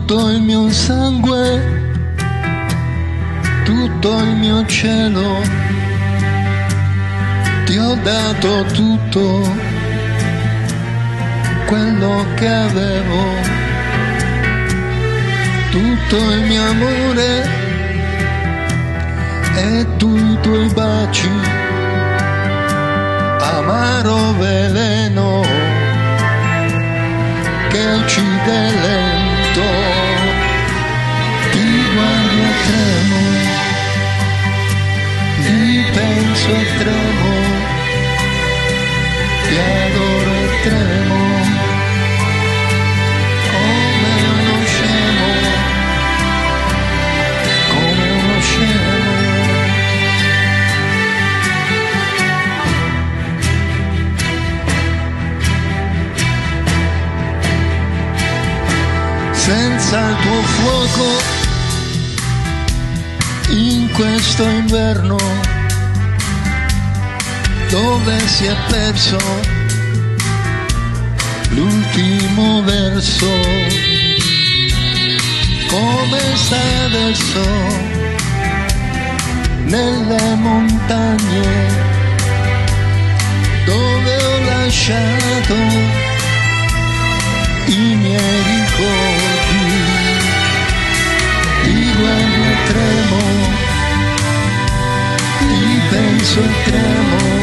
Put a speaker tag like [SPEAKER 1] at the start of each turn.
[SPEAKER 1] tutto il mio sangue, tutto il mio cielo, ti ho dato tutto quello che avevo, tutto il mio amore e tu i tuoi baci, amaro veleno che uccide lento, ti guardo e tremo, ti penso e tremo, ti adoro e tremo, come uno scemo, come uno scemo. Senza il tuo fuoco in questo inverno dove si è perso l'ultimo verso, come stai adesso nelle montagne dove ho lasciato i miei ricordi, ti guardo e tremo, ti penso e tremo,